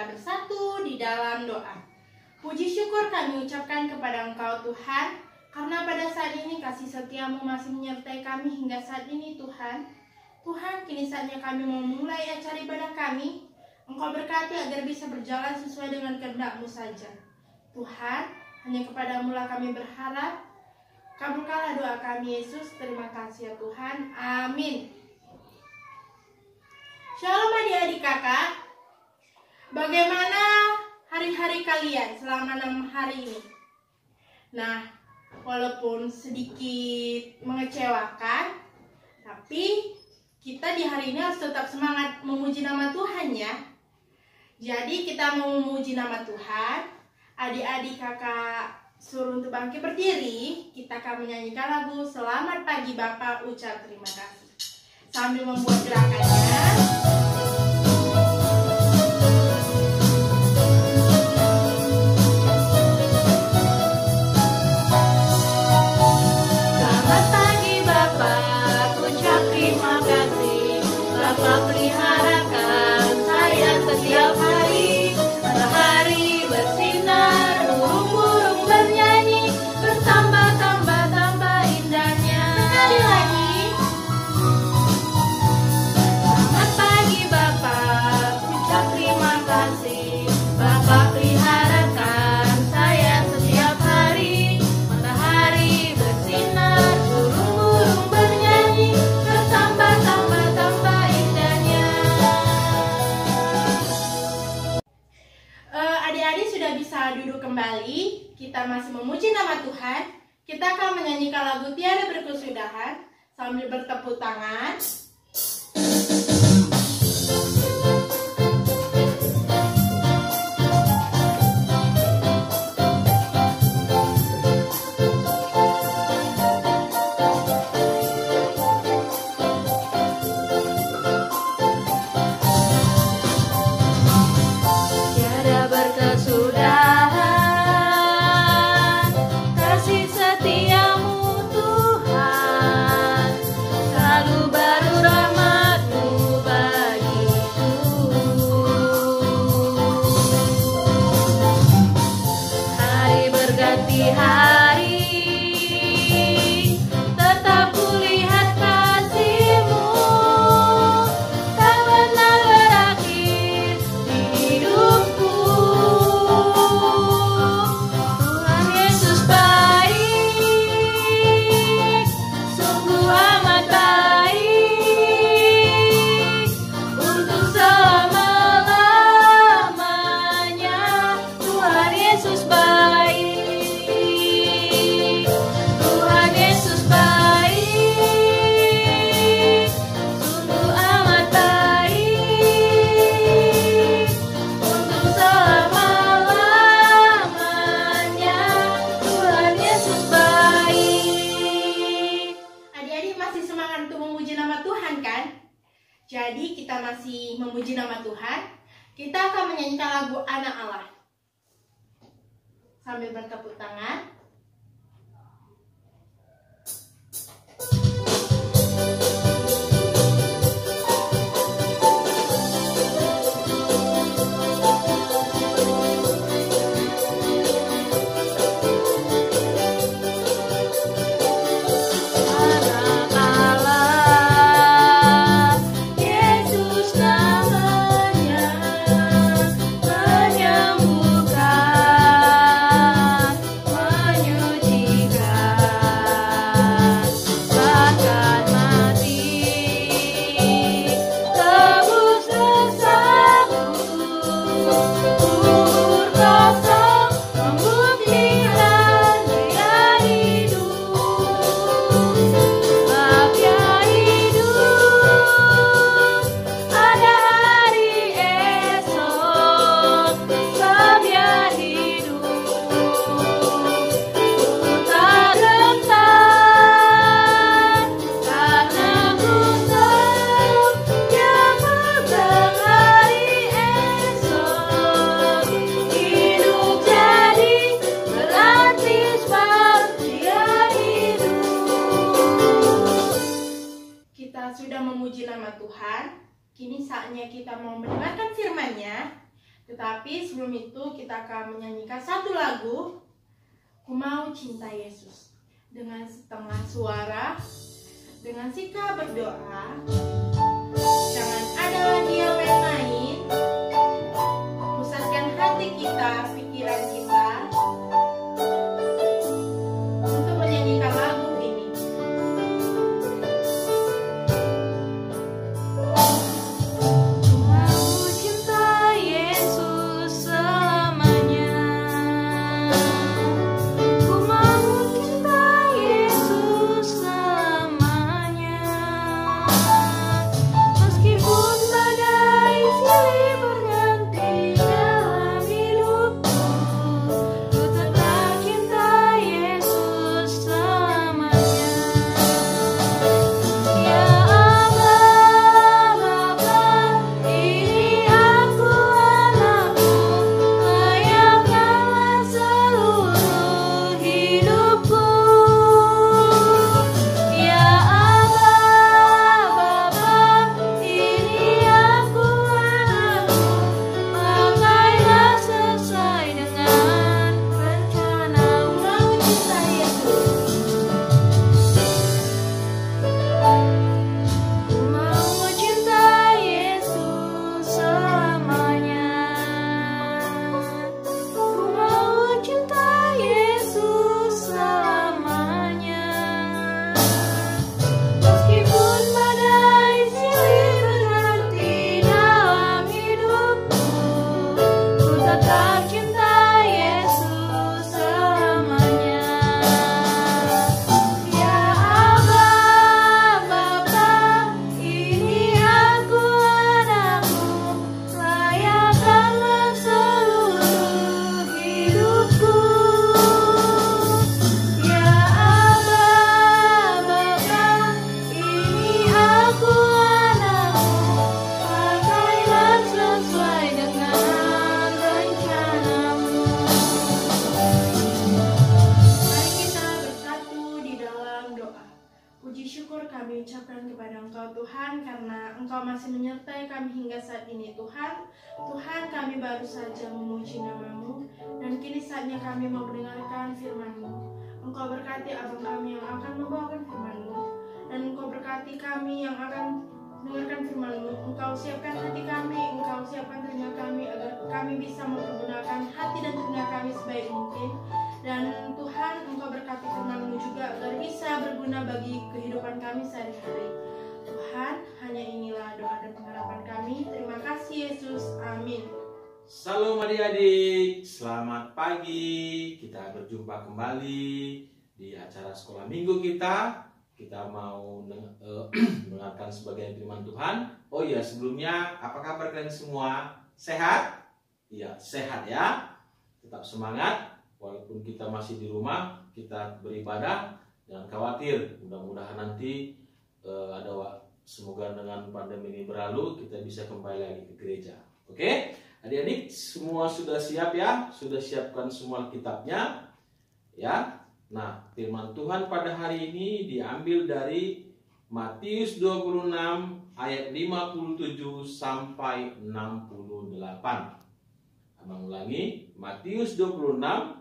kita bersatu di dalam doa. Puji syukur kami ucapkan kepada Engkau Tuhan, karena pada saat ini kasih setia-Mu masih menyertai kami hingga saat ini Tuhan. Tuhan, kini saatnya kami mau memulai acara ibadah kami. Engkau berkati agar bisa berjalan sesuai dengan kehendak-Mu saja. Tuhan, hanya kepada-Mu lah kami berharap. Kabulkanlah doa kami Yesus. Terima kasih ya Tuhan. Amin. Shalom adik-adik kakak. Bagaimana hari-hari kalian selama 6 hari ini? Nah, walaupun sedikit mengecewakan, tapi kita di hari ini harus tetap semangat memuji nama Tuhan ya. Jadi kita mau memuji nama Tuhan. Adik-adik kakak suruh untuk bangkit berdiri. Kita akan menyanyikan lagu Selamat Pagi Bapak Ucap Terima Kasih. Sambil membuat gerakannya. Selamat pagi Bapak, ucap terima kasih. Bapak peliharakan saya setiap hari. Matahari bersinar, burung-burung bernyanyi, bertambah-tambah indahnya. Sekali lagi. Selamat pagi Bapak, ucap terima kasih. Bapak peliharakan saya setiap hari. Matahari bersinar, burung-burung bernyanyi, bertambah-tambah indahnya. Adik-adik sudah bisa duduk kembali. Kita masih memuji nama Tuhan. Kita akan menyanyikan lagu Tiada Berkesudahan sambil bertepuk tangan. Tiada berkesudahan kasih setiamu Tuhan, selalu baru rahmat-Mu bagiku. Hari berganti hari, tetap kulihat kasih-Mu, tak pernah berakhir di hidupku. Tuhan Yesus baik, sungguh amat baik, untuk selama-lamanya. Tuhan Yesus baik, Tuhan Yesus baik, sungguh amat baik, untuk selama-lamanya. Tuhan Yesus baik. Adik-adik masih semangat untuk memuji nama Tuhan kan? Jadi kita masih memuji nama Tuhan. Kita akan menyanyikan lagu Anak Allah sambil bertepuk tangan. Anak Allah, Yesus namanya, menyembuhkan, menyucikan, bahkan mati, tebus dosaku, kubur kosong, membuktikan dia hidup. Dia hidup, ada hari esok, sebab Dia hidup. Ku tak rentan, karena ku tahu Dia pegang hari esok. Hidup jadi berarti sebab Dia hidup. Kita sudah memuji nama Tuhan. Kini saatnya kita mau mendengarkan firman-Nya. Tetapi sebelum itu kita akan menyanyikan satu lagu, Ku Mau Cinta Yesus. Dengan setengah suara, dengan sikap berdoa, jangan ada lagi yang main-main. Pusatkan hati kita, pikiran kita untuk menyanyikan lagu ini. Ku mau cinta Yesus selamanya. Ku mau cinta Yesus selamanya. Meskipun badai silih berganti dalam hidupku, ku tetap cinta Yesus selamanya. Ya Aba, Bapa, ini aku anakmu, layakkanlah seluruh hidupku. Ya Aba, Bapa, ini aku anakmu, pakailah sesuai dengan rencanamu. Mau cinta Yesus. Ku mau cinta Yesus selamanya. Ku mau cinta Yesus selamanya. Meskipun badai silih berganti dalam hidupku, ku tetap cinta Yesus selamanya. Ya Aba, Bapa, ini aku anakmu, layakkanlah seluruh hidupku. Ya Aba, Bapa, ini aku anakmu, pakailah sesuai dengan rencanamu. Mari kita bersatu di dalam doa. Puji syukur kami ucapkan kepada Engkau Tuhan, karena Engkau masih menyertai kami hingga saat ini Tuhan. Tuhan, kami baru saja memuji nama-Mu, dan kini saatnya kami mau mendengarkan firman-Mu. Engkau berkati abang kami yang akan membawakan firman-Mu, dan Engkau berkati kami yang akan mendengarkan firman-Mu. Engkau siapkan hati kami, Engkau siapkan telinga kami, agar kami bisa mempergunakan hati dan telinga kami sebaik mungkin. Dan Tuhan, Engkau berkati firman-Mu juga agar bisa berguna bagi kehidupan kami sehari-hari. Tuhan, hanya inilah doa dan pengharapan kami. Terima kasih Yesus, amin. Salam adik-adik, selamat pagi. Kita berjumpa kembali di acara sekolah minggu kita. Kita mau mendengarkan sebagian firman Tuhan. Oh iya, sebelumnya apa kabar kalian semua? Sehat? Iya, sehat ya. Tetap semangat. Walaupun kita masih di rumah, kita beribadah. Jangan khawatir, mudah-mudahan nanti semoga dengan pandemi ini berlalu, kita bisa kembali lagi ke gereja. Oke? Adik-adik semua sudah siap ya? Sudah siapkan semua kitabnya? Ya? Nah, firman Tuhan pada hari ini diambil dari Matius 26 ayat 57 sampai 68. Abang ulangi, Matius 26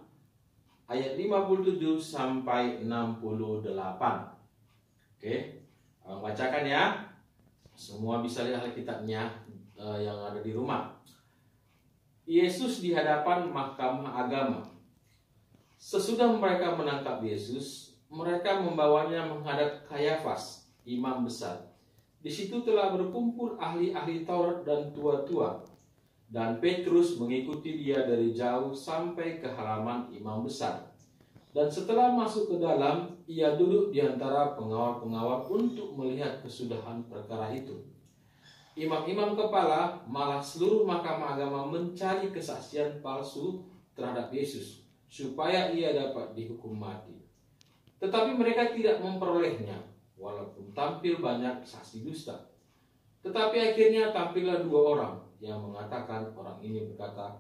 ayat 57 sampai 68. Oke, abang bacakan ya. Semua bisa lihat kitabnya yang ada di rumah. Yesus di hadapan mahkamah agama. Sesudah mereka menangkap Yesus, mereka membawanya menghadap Kayafas, imam besar. Di situ telah berkumpul ahli-ahli Taurat dan tua-tua. Dan Petrus mengikuti dia dari jauh sampai ke halaman imam besar. Dan setelah masuk ke dalam, ia duduk di antara pengawal-pengawal untuk melihat kesudahan perkara itu. Imam-imam kepala, malah seluruh mahkamah agama mencari kesaksian palsu terhadap Yesus, supaya ia dapat dihukum mati. Tetapi mereka tidak memperolehnya, walaupun tampil banyak saksi dusta. Tetapi akhirnya tampillah dua orang yang mengatakan, orang ini berkata,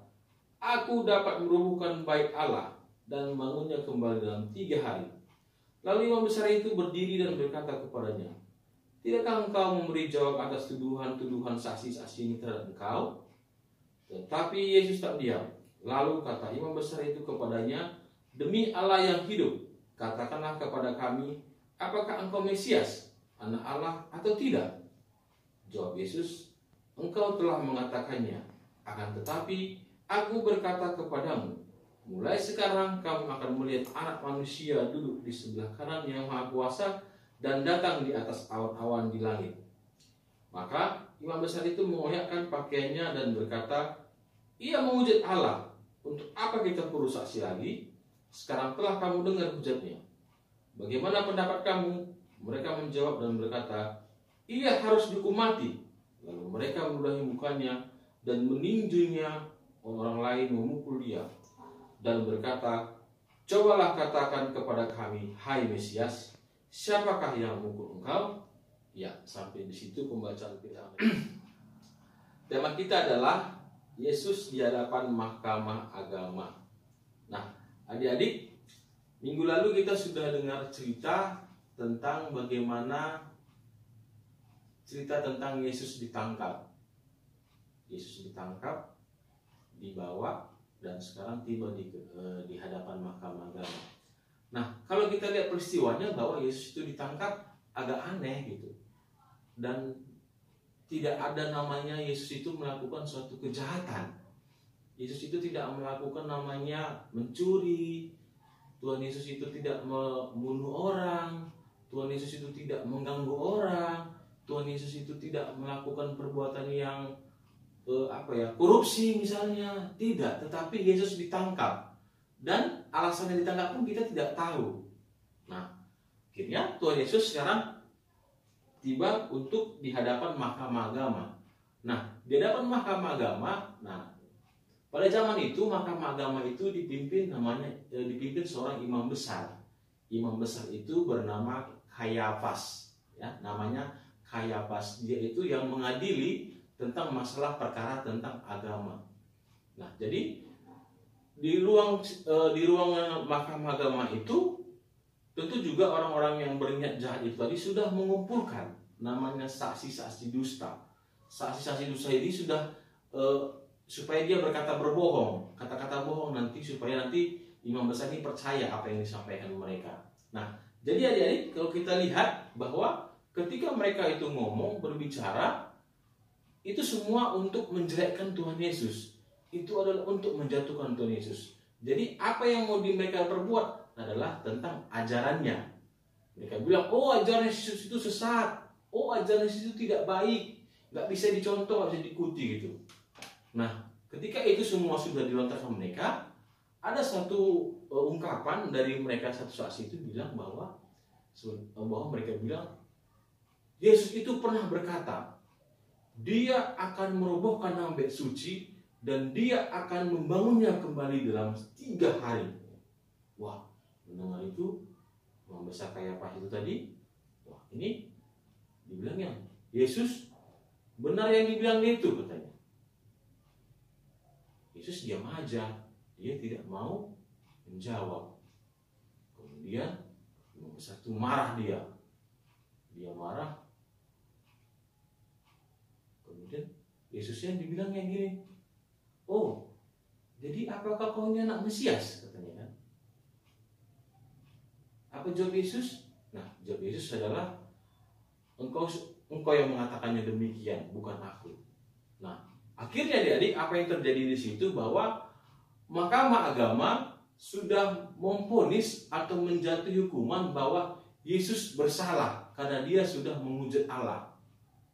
"Aku dapat merobohkan bait Allah dan membangunnya kembali dalam 3 hari." Lalu imam besar itu berdiri dan berkata kepadanya, "Tidakkah engkau memberi jawab atas tuduhan-tuduhan saksi-saksi ini terhadap engkau?" Tetapi Yesus tak diam. Lalu kata imam besar itu kepadanya, "Demi Allah yang hidup, katakanlah kepada kami, apakah engkau Mesias, anak Allah atau tidak?" Jawab Yesus, "Engkau telah mengatakannya. Akan tetapi aku berkata kepadamu, mulai sekarang kamu akan melihat Anak Manusia duduk di sebelah kanan Yang Maha Kuasa dan datang di atas awan-awan di langit." Maka imam besar itu mengoyakkan pakaiannya dan berkata, "Ia menghujat Allah. Untuk apa kita perlu saksi lagi? Sekarang telah kamu dengar hujatnya. Bagaimana pendapat kamu?" Mereka menjawab dan berkata, "Ia harus dihukum mati." Lalu mereka meludahi mukanya dan meninjunya. Orang lain memukul dia dan berkata, "Cobalah katakan kepada kami, hai Mesias, siapakah yang memukul engkau?" Ya, sampai di situ pembacaan kita. Tema kita adalah Yesus di hadapan mahkamah agama. Nah, adik-adik, minggu lalu kita sudah dengar cerita tentang bagaimana Yesus ditangkap. Yesus ditangkap, dibawa, dan sekarang tiba di hadapan mahkamah agama. Nah, kalau kita lihat peristiwanya bahwa Yesus itu ditangkap agak aneh gitu. Dan tidak ada namanya Yesus itu melakukan suatu kejahatan. Yesus itu tidak melakukan namanya mencuri. Tuhan Yesus itu tidak membunuh orang. Tuhan Yesus itu tidak mengganggu orang. Tuhan Yesus itu tidak melakukan perbuatan yang korupsi misalnya. Tidak, tetapi Yesus ditangkap. Dan alasannya ditangkap pun kita tidak tahu. Nah, akhirnya Tuhan Yesus sekarang tiba untuk di hadapan mahkamah agama. Nah, di hadapan mahkamah agama, pada zaman itu mahkamah agama itu dipimpin seorang imam besar. Imam besar itu bernama Kayafas, ya, namanya Kayafas. Dia itu yang mengadili tentang masalah perkara tentang agama. Nah, jadi di ruang mahkamah agama itu tentu juga orang-orang yang berniat jahat itu tadi sudah mengumpulkan namanya saksi-saksi dusta. Saksi-saksi dusta ini sudah supaya dia berkata berbohong, kata-kata bohong supaya nanti imam besar ini percaya apa yang disampaikan mereka. Nah, jadi adik-adik, kalau kita lihat bahwa ketika mereka itu ngomong, berbicara, itu semua untuk menjelekkan Tuhan Yesus. Itu adalah untuk menjatuhkan Tuhan Yesus. Jadi apa yang mau mereka perbuat adalah tentang ajarannya. Mereka bilang, oh ajaran Yesus itu sesat, oh ajaran Yesus itu tidak baik, nggak bisa dicontoh, nggak bisa diikuti gitu. Nah, ketika itu semua sudah dilontarkan mereka, ada satu ungkapan dari mereka, satu saksi itu bilang bahwa mereka bilang, Yesus itu pernah berkata, dia akan merobohkan nama bait suci dan dia akan membangunnya kembali dalam 3 hari. Wah, mendengar itu, imam besar Kayafas itu tadi, wah ini dibilangnya Yesus benar yang dibilang itu, katanya. Yesus diam aja, dia tidak mau menjawab. Kemudian imam besar itu marah, dia marah. Kemudian Yesusnya dibilang yang gini, oh jadi apakah kau ini anak Mesias, katanya kan. Apa jawab Yesus? Nah, jawab Yesus adalah, engkau yang mengatakannya demikian, bukan aku. Nah, akhirnya adik-adik, apa yang terjadi di situ bahwa mahkamah agama sudah memvonis atau menjatuhi hukuman bahwa Yesus bersalah karena dia sudah menghujat Allah.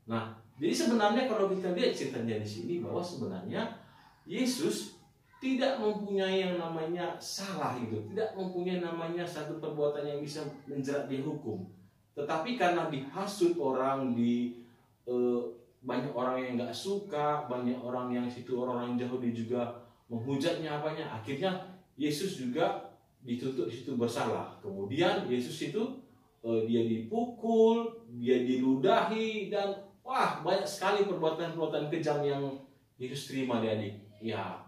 Nah, jadi sebenarnya kalau kita lihat ceritanya di sini bahwa sebenarnya Yesus tidak mempunyai yang namanya salah itu, tidak mempunyai namanya satu perbuatan yang bisa menjerat dia hukum. Tetapi karena dihasut orang, banyak orang yang nggak suka, banyak orang yang orang Yahudi juga menghujatnya akhirnya Yesus juga dituntut di situ bersalah. Kemudian Yesus itu dia dipukul, dia diludahi, dan wah banyak sekali perbuatan-perbuatan kejam yang Yesus terima, adik-adik. Ya.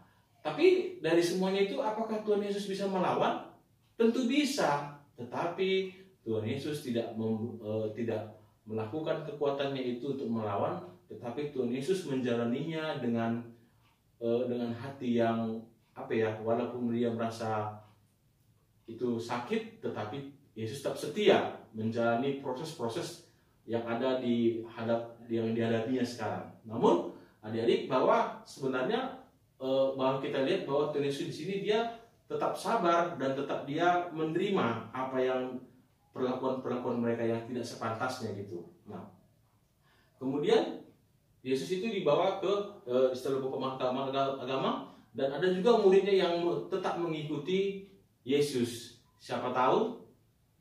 Tapi dari semuanya itu apakah Tuhan Yesus bisa melawan? Tentu bisa, tetapi Tuhan Yesus tidak melakukan kekuatannya itu untuk melawan, tetapi Tuhan Yesus menjalaninya dengan dengan hati yang walaupun dia merasa itu sakit, tetapi Yesus tetap setia menjalani proses-proses yang ada yang dihadapinya sekarang. Namun adik-adik, bahwa sebenarnya bahwa kita lihat bahwa Tuhan Yesus di sini dia tetap sabar dan tetap dia menerima apa yang perlakuan mereka yang tidak sepantasnya gitu. Nah, kemudian Yesus itu dibawa ke istilah mahkamah agama, dan ada juga muridnya yang tetap mengikuti Yesus. Siapa tahu?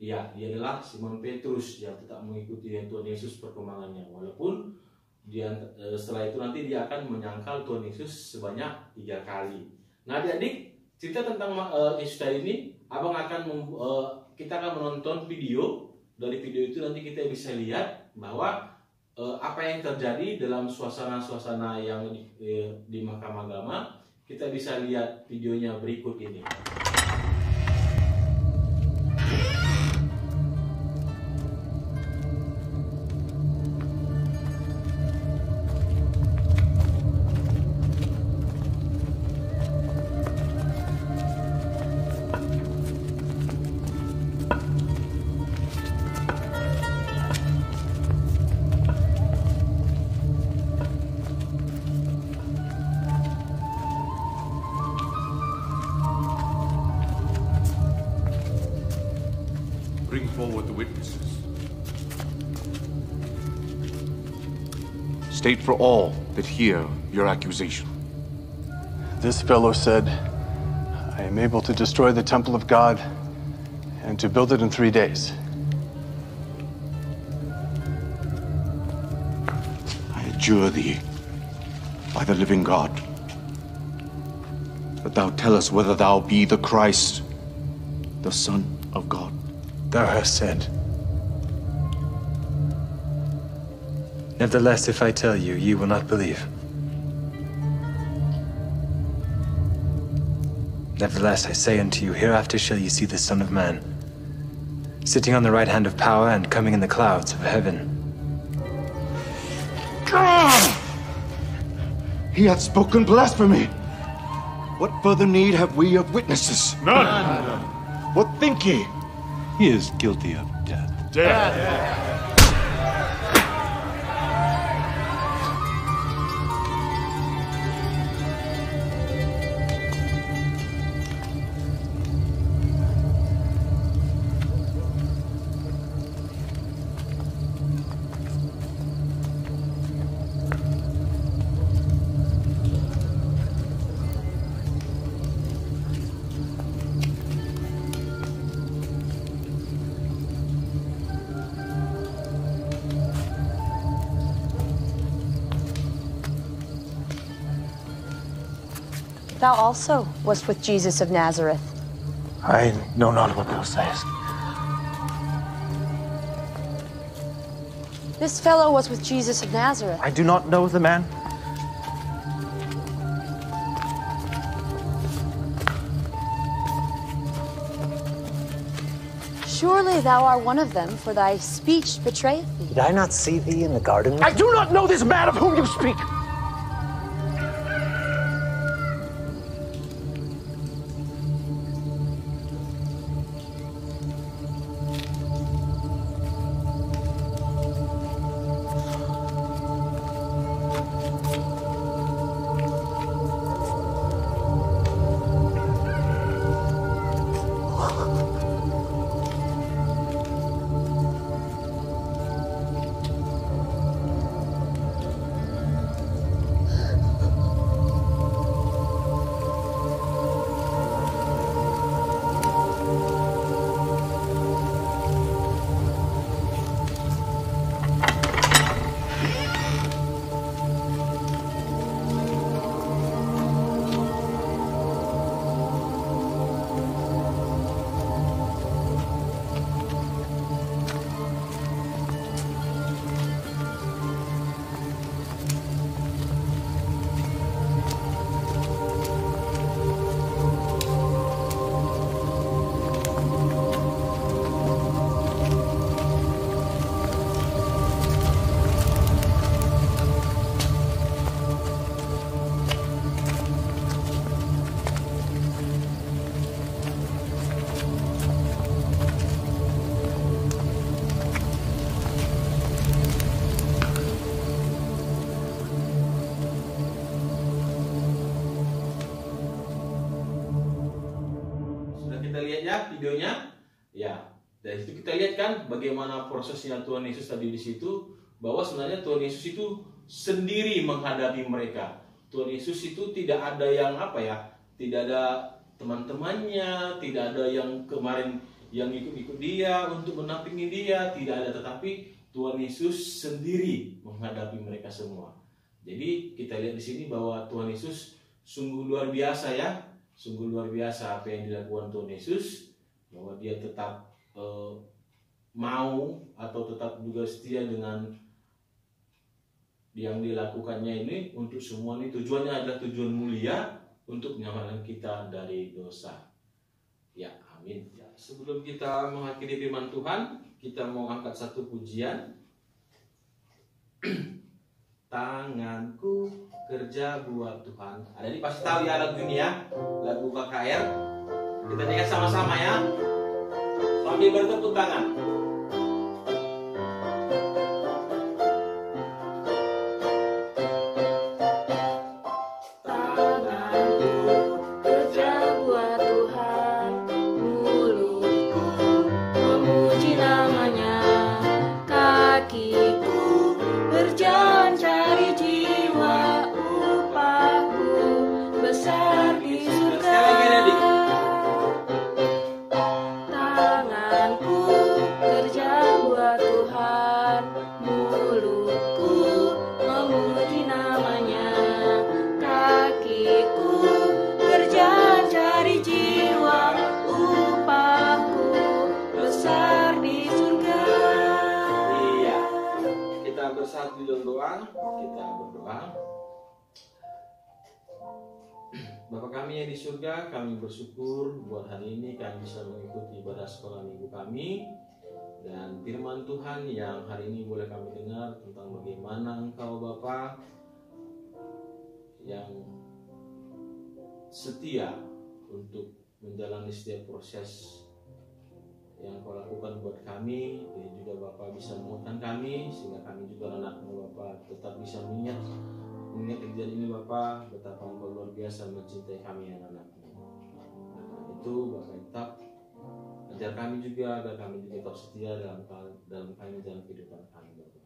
Ya, dia adalah Simon Petrus yang tetap mengikuti Tuhan Yesus perkembangannya, walaupun dia setelah itu nanti dia akan menyangkal Tuhan Yesus sebanyak 3 kali. Nah, adik-adik, cerita tentang Yesus tadi ini, kita akan menonton video. Dari video itu nanti kita bisa lihat bahwa apa yang terjadi dalam suasana-suasana yang di mahkamah agama. Kita bisa lihat videonya berikut ini. Bring forward the witnesses. State for all that hear your accusation. This fellow said, I am able to destroy the temple of God and to build it in 3 days. I adjure thee by the living God that thou tell us whether thou be the Christ, the Son of God. Thou hast said. Nevertheless, if I tell you, ye will not believe. Nevertheless, I say unto you, hereafter shall ye see the Son of Man, sitting on the right hand of power and coming in the clouds of heaven. He hath spoken blasphemy. What further need have we of witnesses? None. What think ye? He is guilty of death. Thou also wast with Jesus of Nazareth. I know not what thou sayest. This fellow was with Jesus of Nazareth. I do not know the man. Surely thou art one of them, for thy speech betrayeth thee. Did I not see thee in the garden? I do not know this man of whom you speak. videonya? Ya, dari situ kita lihat kan bagaimana prosesnya Tuhan Yesus tadi di situ, bahwa sebenarnya Tuhan Yesus itu sendiri menghadapi mereka. Tuhan Yesus itu tidak ada yang tidak ada teman-temannya, tidak ada yang kemarin yang ikut-ikut dia untuk mendampingi dia, tidak ada, tetapi Tuhan Yesus sendiri menghadapi mereka semua. Jadi kita lihat di sini bahwa Tuhan Yesus sungguh luar biasa ya, sungguh luar biasa apa yang dilakukan Tuhan Yesus, bahwa dia tetap mau atau tetap juga setia dengan yang dilakukannya ini untuk semua ini. Tujuannya adalah tujuan mulia untuk menyelamatkan kita dari dosa. Ya, amin. Ya, sebelum kita mengakhiri firman Tuhan, kita mau angkat satu pujian. Tanganku kerja buat Tuhan. Ada ini pasti tahu ya lagu ini ya, lagu KKR. Kita nyanyi sama-sama ya, sambil bertepuk tangan. Bapa kami yang di surga, kami bersyukur buat hari ini kami bisa mengikuti ibadah sekolah minggu kami, dan firman Tuhan yang hari ini boleh kami dengar tentang bagaimana Engkau Bapa yang setia untuk menjalani setiap proses yang Kau lakukan buat kami, dan juga Bapa bisa menguatkan kami sehingga kami juga anak-Mu Bapa tetap bisa mengingat kejadian ini Bapa, betapa Engkau luar biasa mencintai kami anak-anak-Mu. Nah, itu Bapa tetap ajar kami juga agar kami juga tetap setia dalam kami dalam kehidupan kami Bapa.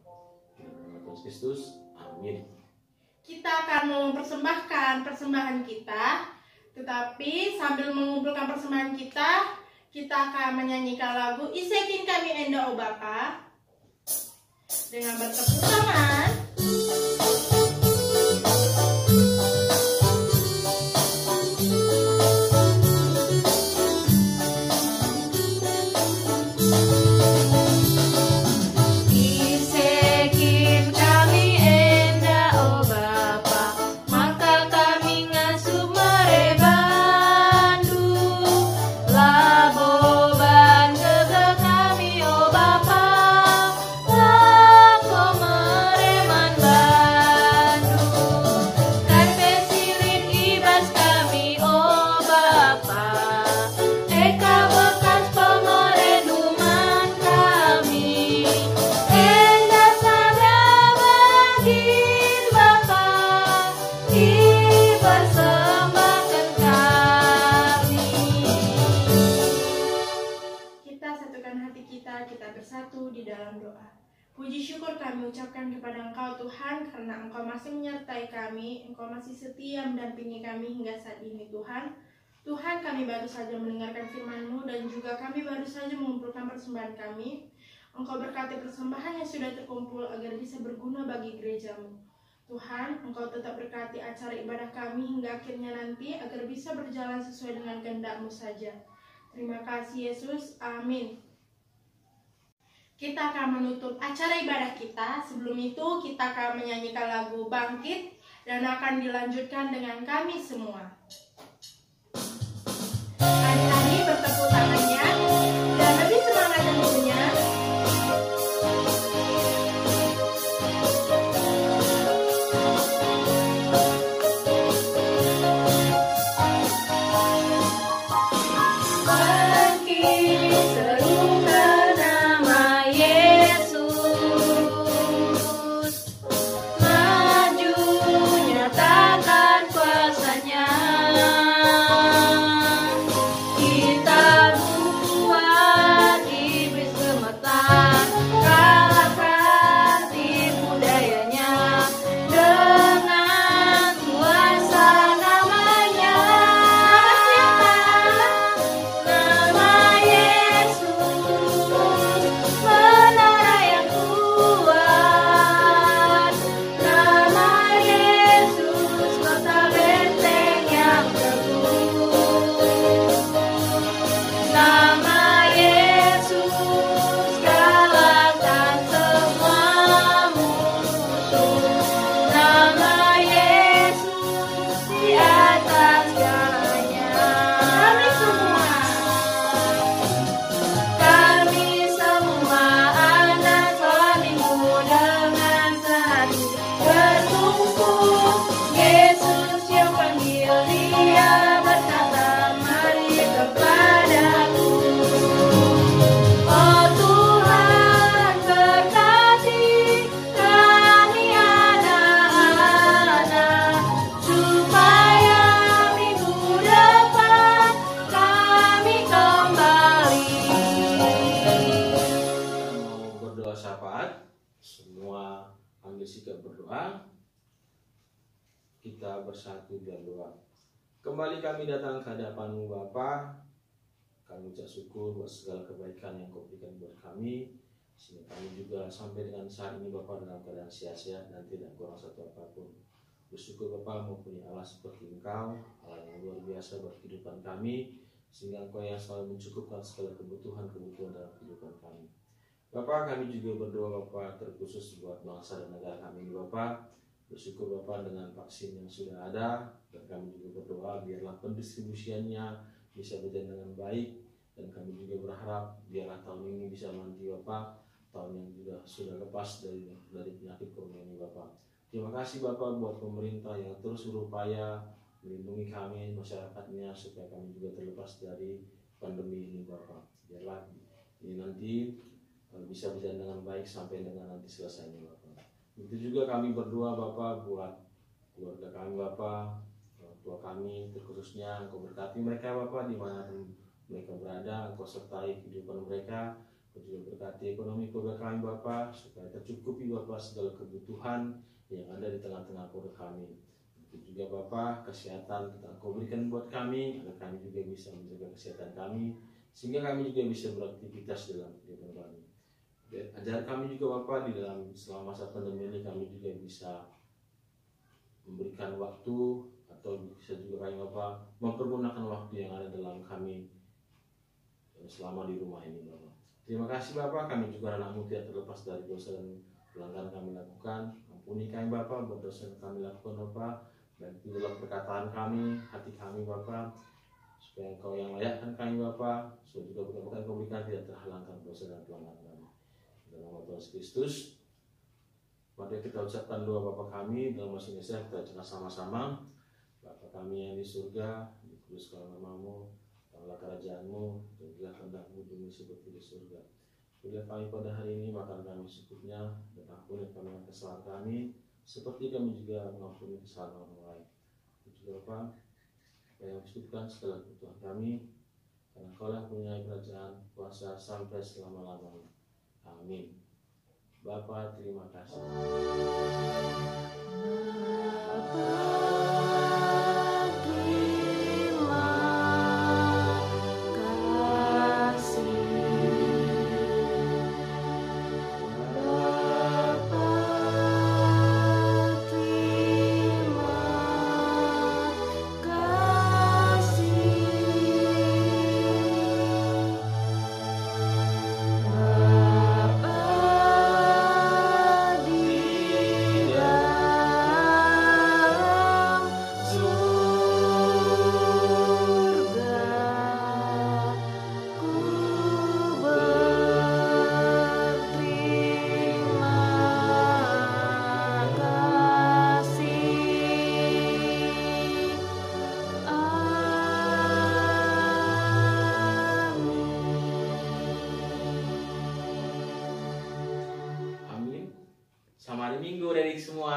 Dalam nama Tuhan Kristus, amin. Kita akan mempersembahkan persembahan kita, tetapi sambil mengumpulkan persembahan kita akan menyanyikan lagu Isekin Kami Enda O Bapa dengan bertepuk tangan. Puji syukur kami ucapkan kepada Engkau Tuhan, karena Engkau masih menyertai kami, Engkau masih setia mendampingi kami hingga saat ini Tuhan. Tuhan, kami baru saja mendengarkan firman-Mu dan juga kami baru saja mengumpulkan persembahan kami. Engkau berkati persembahan yang sudah terkumpul agar bisa berguna bagi gereja-Mu. Tuhan, Engkau tetap berkati acara ibadah kami hingga akhirnya nanti agar bisa berjalan sesuai dengan kehendak-Mu saja. Terima kasih Yesus, amin. Kita akan menutup acara ibadah kita. Sebelum itu kita akan menyanyikan lagu Bangkit dan akan dilanjutkan dengan Kami Semua. Adik-adik bertepuk tangannya dan lebih semangat tentunya. Kita sikap berdoa. Kita bersatu dalam doa. Kembali kami datang ke hadapan-Mu Bapa. Kami ucap syukur buat segala kebaikan yang Kau berikan buat kami, sehingga kami juga sampai dengan saat ini Bapa dalam keadaan sehat-sehat dan tidak kurang satu apapun. Bersyukur Bapa mempunyai Allah seperti Engkau, Allah yang luar biasa buat kehidupan kami, sehingga Engkau yang selalu mencukupkan segala kebutuhan dalam kehidupan kami. Bapa, kami juga berdoa Bapa terkhusus buat bangsa dan negara kami ini Bapa. Bersyukur Bapa dengan vaksin yang sudah ada, dan kami juga berdoa biarlah pendistribusiannya bisa berjalan dengan baik, dan kami juga berharap biarlah tahun ini bisa nanti Bapak, tahun yang juga sudah lepas dari penyakit corona ini Bapak. Terima kasih Bapak buat pemerintah yang terus berupaya melindungi kami masyarakatnya supaya kami juga terlepas dari pandemi ini Bapak. Biarlah ini nanti bisa berjalan dengan baik sampai dengan nanti selesainya Bapak. Begitu juga kami berdoa Bapak buat keluarga kami Bapak, tua kami terkhususnya Engkau berkati mereka Bapak di mana mereka berada, Engkau sertai kehidupan mereka. Engkau juga berkati ekonomi keluarga kami Bapak supaya tercukupi Bapak segala kebutuhan yang ada di tengah-tengah keluarga kami. Begitu juga Bapak kesehatan Engkau berikan buat kami agar kami juga bisa menjaga kesehatan kami sehingga kami juga bisa beraktivitas dalam kehidupan kami. Ajar kami juga Bapak di dalam selama masa pandemi ini kami juga bisa memberikan waktu atau bisa juga kami Bapak mempergunakan waktu yang ada dalam kami selama di rumah ini Bapak. Terima kasih Bapak, kami juga anak-Mu tidak terlepas dari dosa dan pelanggaran kami lakukan. Ampuni kami Bapak buat dosa yang kami lakukan Bapak, baik itu dalam perkataan kami, hati kami Bapak, supaya Engkau yang layakkan kami Bapak, supaya juga berkat Engkau berikan tidak terhalangkan dosa dan pelanggaran kami. Dalam nama Tuhan Kristus, mari kita ucapkan doa Bapa kami dalam bahasa Indonesia, kita ucapkan sama-sama. Bapa kami yang di surga, dikuduskanlah nama-Mu, datanglah kerajaan-Mu, jadilah kehendak-Mu di bumi seperti di surga. Berilah kami pada hari ini makan kami secukupnya, dan ampuni kami kesalahan kami, seperti kami juga mengampuni kesalahan orang lain. Juga Bapa, yang cukupkan segala kebutuhan kami, karena Kau yang punya kerajaan kuasa sampai selama-lamanya. Amin. Bapa, terima kasih. Selamat hari Minggu dari semua.